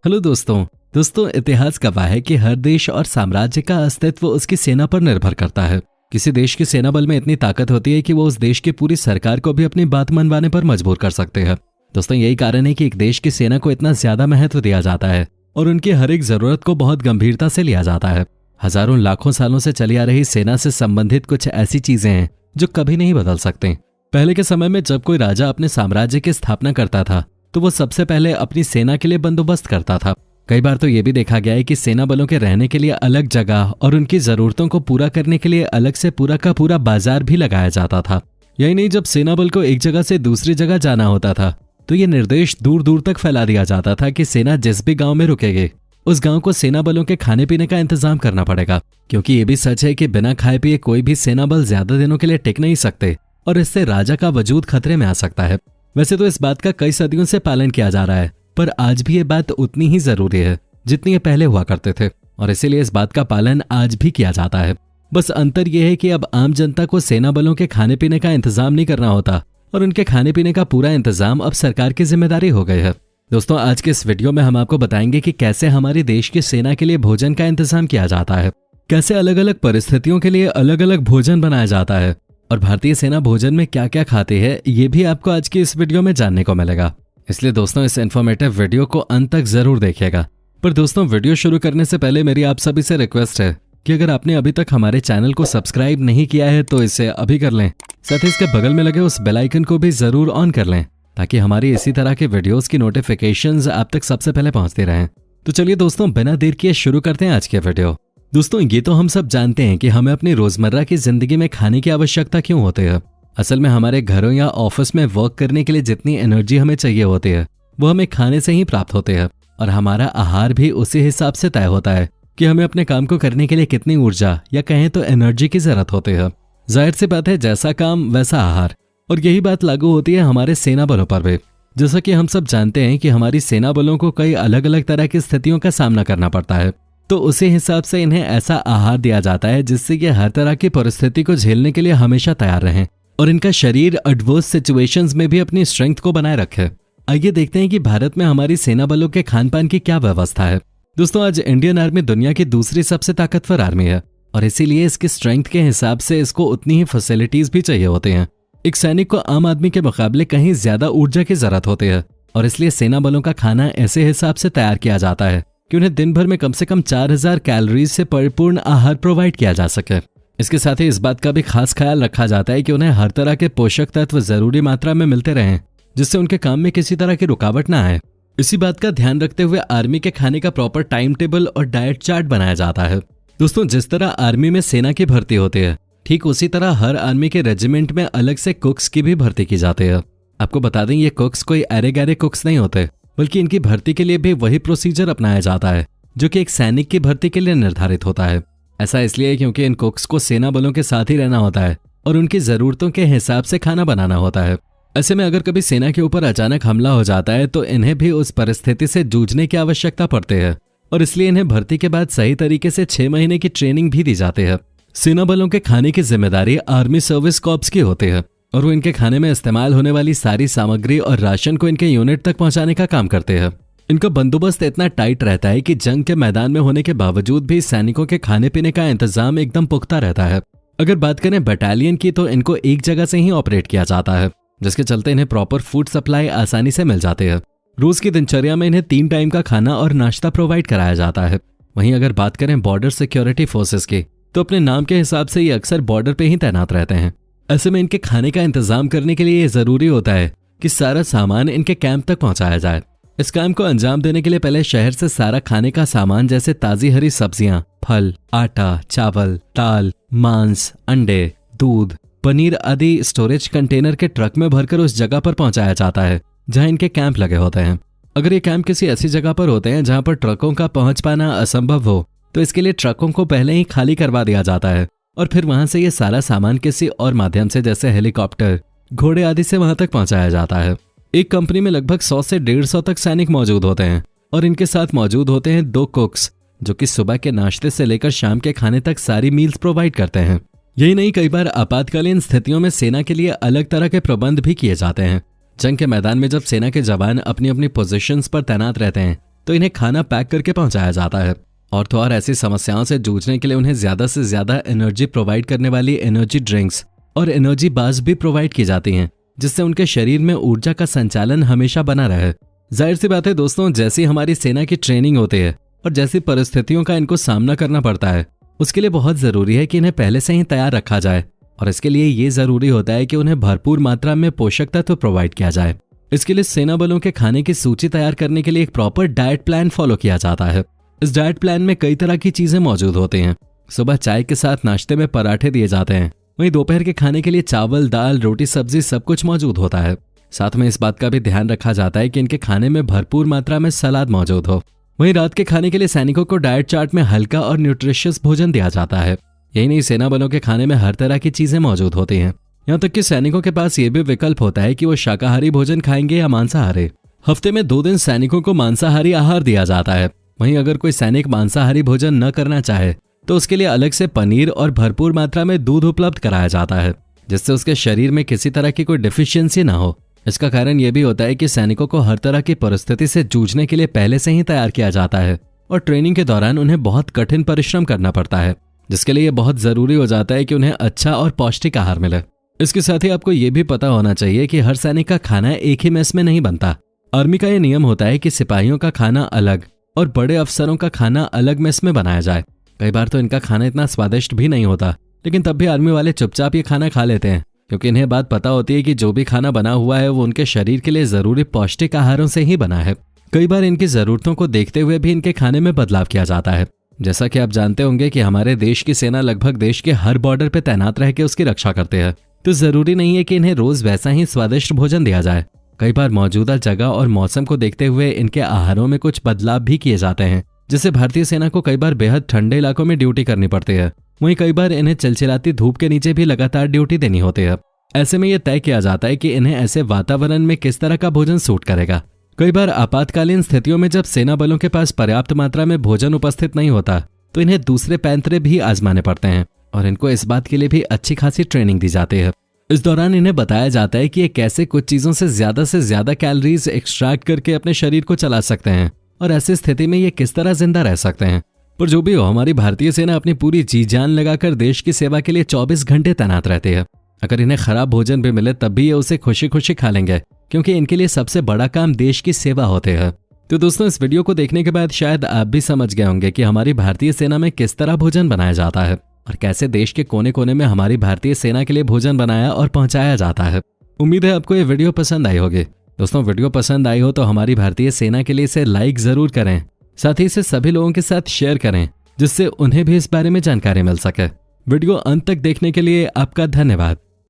Hello दोस्तों इतिहास गवाह है कि हर देश और साम्राज्य का अस्तित्व उसकी सेना पर निर्भर करता है। किसी देश की सेना बल में इतनी ताकत होती है कि वो उस देश की पूरी सरकार को भी अपनी बात मनवाने पर मजबूर कर सकते हैं। दोस्तों यही कारण है कि एक देश की सेना को इतना ज्यादा महत्व दिया जाता है और उनकी हर एक जरूरत को बहुत गंभीरता से लिया जाता है। हजारों लाखों सालों से चली आ रही सेना से संबंधित कुछ ऐसी चीजें हैं जो कभी नहीं बदल सकते। पहले के समय में जब कोई राजा अपने साम्राज्य की स्थापना करता था तो वो सबसे पहले अपनी सेना के लिए बंदोबस्त करता था। कई बार तो ये भी देखा गया है कि सेना बलों के रहने के लिए अलग जगह और उनकी जरूरतों को पूरा करने के लिए अलग से पूरा का पूरा बाजार भी लगाया जाता था। यही नहीं, जब सेना बल को एक जगह से दूसरी जगह जाना होता था तो ये निर्देश दूर दूर तक फैला दिया जाता था कि सेना जिस भी गांव में रुकेगी उस गांव को सेना बलों के खाने पीने का इंतजाम करना पड़ेगा, क्योंकि ये भी सच है कि बिना खाए पिए कोई भी सेना बल ज्यादा दिनों के लिए टिक नहीं सकते और इससे राजा का वजूद खतरे में आ सकता है। वैसे तो इस बात का कई सदियों से पालन किया जा रहा है, पर आज भी ये बात उतनी ही जरूरी है जितनी ये पहले हुआ करते थे और इसीलिए इस बात का पालन आज भी किया जाता है। बस अंतर यह है कि अब आम जनता को सेना बलों के खाने पीने का इंतजाम नहीं करना होता और उनके खाने पीने का पूरा इंतजाम अब सरकार की जिम्मेदारी हो गई है। दोस्तों आज के इस वीडियो में हम आपको बताएंगे कि कैसे हमारे देश की सेना के लिए भोजन का इंतजाम किया जाता है, कैसे अलग अलग परिस्थितियों के लिए अलग अलग भोजन बनाया जाता है और भारतीय सेना भोजन में क्या क्या खाती है, ये भी आपको आज की इस वीडियो में जानने को मिलेगा। इसलिए दोस्तों इस इन्फॉर्मेटिव वीडियो को अंत तक जरूर देखिएगा। पर दोस्तों वीडियो शुरू करने से पहले मेरी आप सभी से रिक्वेस्ट है कि अगर आपने अभी तक हमारे चैनल को सब्सक्राइब नहीं किया है तो इसे अभी कर लें, साथ ही इसके बगल में लगे उस बेल आइकन को भी जरूर ऑन कर लें ताकि हमारी इसी तरह के वीडियोस की नोटिफिकेशंस आप तक सबसे पहले पहुंचते रहें। तो चलिए दोस्तों बिना देर किए शुरू करते हैं आज के वीडियो। दोस्तों ये तो हम सब जानते हैं कि हमें अपनी रोजमर्रा की जिंदगी में खाने की आवश्यकता क्यों होती है। असल में हमारे घरों या ऑफिस में वर्क करने के लिए जितनी एनर्जी हमें चाहिए होती है वो हमें खाने से ही प्राप्त होते हैं और हमारा आहार भी उसी हिसाब से तय होता है कि हमें अपने काम को करने के लिए कितनी ऊर्जा या कहें तो एनर्जी की जरूरत होती है। जाहिर सी बात है जैसा काम वैसा आहार, और यही बात लागू होती है हमारे सेना बलों पर भी। जैसा कि हम सब जानते हैं कि हमारी सेना बलों को कई अलग अलग तरह की स्थितियों का सामना करना पड़ता है, तो उसी हिसाब से इन्हें ऐसा आहार दिया जाता है जिससे ये हर तरह की परिस्थिति को झेलने के लिए हमेशा तैयार रहें और इनका शरीर एडवर्स सिचुएशंस में भी अपनी स्ट्रेंथ को बनाए रखे। आइए देखते हैं कि भारत में हमारी सेना बलों के खान पान की क्या व्यवस्था है। दोस्तों आज इंडियन आर्मी दुनिया की दूसरी सबसे ताकतवर आर्मी है और इसीलिए इसकी स्ट्रेंथ के हिसाब से इसको उतनी ही फैसिलिटीज भी चाहिए होती हैं। एक सैनिक को आम आदमी के मुकाबले कहीं ज्यादा ऊर्जा की जरूरत होती है और इसलिए सेना बलों का खाना ऐसे हिसाब से तैयार किया जाता है कि उन्हें दिन भर में कम से कम 4000 कैलोरीज से परिपूर्ण आहार प्रोवाइड किया जा सके। इसके साथ ही इस बात का भी खास ख्याल रखा जाता है कि उन्हें हर तरह के पोषक तत्व जरूरी मात्रा में मिलते रहें जिससे उनके काम में किसी तरह की रुकावट ना आए। इसी बात का ध्यान रखते हुए आर्मी के खाने का प्रॉपर टाइम टेबल और डाइट चार्ट बनाया जाता है। दोस्तों जिस तरह आर्मी में सेना की भर्ती होती है ठीक उसी तरह हर आर्मी के रेजिमेंट में अलग से कुक्स की भी भर्ती की जाती है। आपको बता दें ये कुक्स कोई अरे गहरे कुक्स नहीं होते, बल्कि इनकी भर्ती के लिए भी वही प्रोसीजर अपनाया जाता है जो कि एक सैनिक की भर्ती के लिए निर्धारित होता है। ऐसा इसलिए क्योंकि इन कुक्स को सेना बलों के साथ ही रहना होता है और उनकी जरूरतों के हिसाब से खाना बनाना होता है। ऐसे में अगर कभी सेना के ऊपर अचानक हमला हो जाता है तो इन्हें भी उस परिस्थिति से जूझने की आवश्यकता पड़ती है और इसलिए इन्हें भर्ती के बाद सही तरीके से 6 महीने की ट्रेनिंग भी दी जाती है। सेना बलों के खाने की जिम्मेदारी आर्मी सर्विस कॉर्प्स की होती है और वो इनके खाने में इस्तेमाल होने वाली सारी सामग्री और राशन को इनके यूनिट तक पहुंचाने का काम करते हैं। इनका बंदोबस्त इतना टाइट रहता है कि जंग के मैदान में होने के बावजूद भी सैनिकों के खाने पीने का इंतजाम एकदम पुख्ता रहता है। अगर बात करें बटालियन की तो इनको एक जगह से ही ऑपरेट किया जाता है जिसके चलते इन्हें प्रॉपर फूड सप्लाई आसानी से मिल जाते हैं। रोज की दिनचर्या में इन्हें 3 टाइम का खाना और नाश्ता प्रोवाइड कराया जाता है। वहीं अगर बात करें बॉर्डर सिक्योरिटी फोर्सेस की तो अपने नाम के हिसाब से ये अक्सर बॉर्डर पे ही तैनात रहते हैं। ऐसे में इनके खाने का इंतजाम करने के लिए ये जरूरी होता है कि सारा सामान इनके कैंप तक पहुंचाया जाए। इस काम को अंजाम देने के लिए पहले शहर से सारा खाने का सामान जैसे ताजी हरी सब्जियां, फल, आटा, चावल, दाल, मांस, अंडे, दूध, पनीर आदि स्टोरेज कंटेनर के ट्रक में भरकर उस जगह पर पहुंचाया जाता है जहां इनके कैंप लगे होते हैं। अगर ये कैंप किसी ऐसी जगह पर होते हैं जहां पर ट्रकों का पहुंच पाना असंभव हो तो इसके लिए ट्रकों को पहले ही खाली करवा दिया जाता है और फिर वहां से ये सारा सामान किसी और माध्यम से जैसे हेलीकॉप्टर, घोड़े आदि से वहां तक पहुंचाया जाता है। एक कंपनी में लगभग 100 से 150 तक सैनिक मौजूद होते हैं और इनके साथ मौजूद होते हैं 2 कुक्स जो कि सुबह के नाश्ते से लेकर शाम के खाने तक सारी मील्स प्रोवाइड करते हैं। यही नहीं, कई बार आपातकालीन स्थितियों में सेना के लिए अलग तरह के प्रबंध भी किए जाते हैं। जंग के मैदान में जब सेना के जवान अपनी अपनी पोजीशंस पर तैनात रहते हैं तो इन्हें खाना पैक करके पहुंचाया जाता है। और तो और ऐसी समस्याओं से जूझने के लिए उन्हें ज्यादा से ज्यादा एनर्जी प्रोवाइड करने वाली एनर्जी ड्रिंक्स और एनर्जी बार्स भी प्रोवाइड की जाती हैं, जिससे उनके शरीर में ऊर्जा का संचालन हमेशा बना रहे। जाहिर सी बात है दोस्तों, जैसी हमारी सेना की ट्रेनिंग होती है और जैसी परिस्थितियों का इनको सामना करना पड़ता है, उसके लिए बहुत जरूरी है कि इन्हें पहले से ही तैयार रखा जाए। और इसके लिए ये जरूरी होता है कि उन्हें भरपूर मात्रा में पोषक तत्व प्रोवाइड किया जाए। इसके लिए सेना बलों के खाने की सूची तैयार करने के लिए एक प्रॉपर डाइट प्लान फॉलो किया जाता है। इस डाइट प्लान में कई तरह की चीजें मौजूद होती हैं। सुबह चाय के साथ नाश्ते में पराठे दिए जाते हैं। वहीं दोपहर के खाने के लिए चावल, दाल, रोटी, सब्जी सब कुछ मौजूद होता है। साथ में इस बात का भी ध्यान रखा जाता है कि इनके खाने में भरपूर मात्रा में सलाद मौजूद हो। वहीं रात के खाने के लिए सैनिकों को डाइट चार्ट में हल्का और न्यूट्रिशियस भोजन दिया जाता है। यही नहीं, सेना बलों के खाने में हर तरह की चीजें मौजूद होती हैं। यहाँ तक कि सैनिकों के पास ये भी विकल्प होता है कि वो शाकाहारी भोजन खाएंगे या मांसाहारी। हफ्ते में 2 दिन सैनिकों को मांसाहारी आहार दिया जाता है। वहीं अगर कोई सैनिक मांसाहारी भोजन न करना चाहे तो उसके लिए अलग से पनीर और भरपूर मात्रा में दूध उपलब्ध कराया जाता है, जिससे उसके शरीर में किसी तरह की कोई डिफिशियंसी ना हो। इसका कारण यह भी होता है कि सैनिकों को हर तरह की परिस्थिति से जूझने के लिए पहले से ही तैयार किया जाता है और ट्रेनिंग के दौरान उन्हें बहुत कठिन परिश्रम करना पड़ता है, जिसके लिए बहुत जरूरी हो जाता है कि उन्हें अच्छा और पौष्टिक आहार मिले। इसके साथ ही आपको ये भी पता होना चाहिए कि हर सैनिक का खाना एक ही मेस में नहीं बनता। आर्मी का ये नियम होता है कि सिपाहियों का खाना अलग और बड़े अफसरों का खाना अलग मेस में बनाया जाए। कई बार तो इनका खाना इतना स्वादिष्ट भी नहीं होता, लेकिन तब भी आर्मी वाले चुपचाप ये खाना खा लेते हैं, क्योंकि इन्हें बात पता होती है कि जो भी खाना बना हुआ है वो उनके शरीर के लिए जरूरी पौष्टिक आहारों से ही बना है। कई बार इनकी जरूरतों को देखते हुए भी इनके खाने में बदलाव किया जाता है। जैसा कि आप जानते होंगे कि हमारे देश की सेना लगभग देश के हर बॉर्डर पे तैनात रह के उसकी रक्षा करते हैं, तो जरूरी नहीं है कि इन्हें रोज वैसा ही स्वादिष्ट भोजन दिया जाए। कई बार मौजूदा जगह और मौसम को देखते हुए इनके आहारों में कुछ बदलाव भी किए जाते हैं। जिससे भारतीय सेना को कई बार बेहद ठंडे इलाकों में ड्यूटी करनी पड़ती है। वहीं कई बार इन्हें चिलचिलाती धूप के नीचे भी लगातार ड्यूटी देनी होती है। ऐसे में यह तय किया जाता है कि इन्हें ऐसे वातावरण में किस तरह का भोजन सूट करेगा। कई बार आपातकालीन स्थितियों में जब सेना बलों के पास पर्याप्त मात्रा में भोजन उपस्थित नहीं होता तो इन्हें दूसरे पैंतरे भी आजमाने पड़ते हैं और इनको इस बात के लिए भी अच्छी खासी ट्रेनिंग दी जाती है। इस दौरान इन्हें बताया जाता है कि ये कैसे कुछ चीजों से ज्यादा कैलोरीज एक्सट्रैक्ट करके अपने शरीर को चला सकते हैं और ऐसी स्थिति में ये किस तरह जिंदा रह सकते हैं। पर जो भी हो, हमारी भारतीय सेना अपनी पूरी जी जान लगाकर देश की सेवा के लिए 24 घंटे तैनात रहती है। अगर इन्हें खराब भोजन भी मिले तब भी ये उसे खुशी खुशी खा लेंगे, क्योंकि इनके लिए सबसे बड़ा काम देश की सेवा होते है। तो दोस्तों, इस वीडियो को देखने के बाद शायद आप भी समझ गए होंगे कि हमारी भारतीय सेना में किस तरह भोजन बनाया जाता है और कैसे देश के कोने कोने में हमारी भारतीय सेना के लिए भोजन बनाया और पहुंचाया जाता है। उम्मीद है आपको ये वीडियो पसंद आई होगी। दोस्तों, वीडियो पसंद आई हो तो हमारी भारतीय सेना के लिए इसे लाइक जरूर करें, साथ ही इसे सभी लोगों के साथ शेयर करें, जिससे उन्हें भी इस बारे में जानकारी मिल सके। वीडियो अंत तक देखने के लिए आपका धन्यवाद।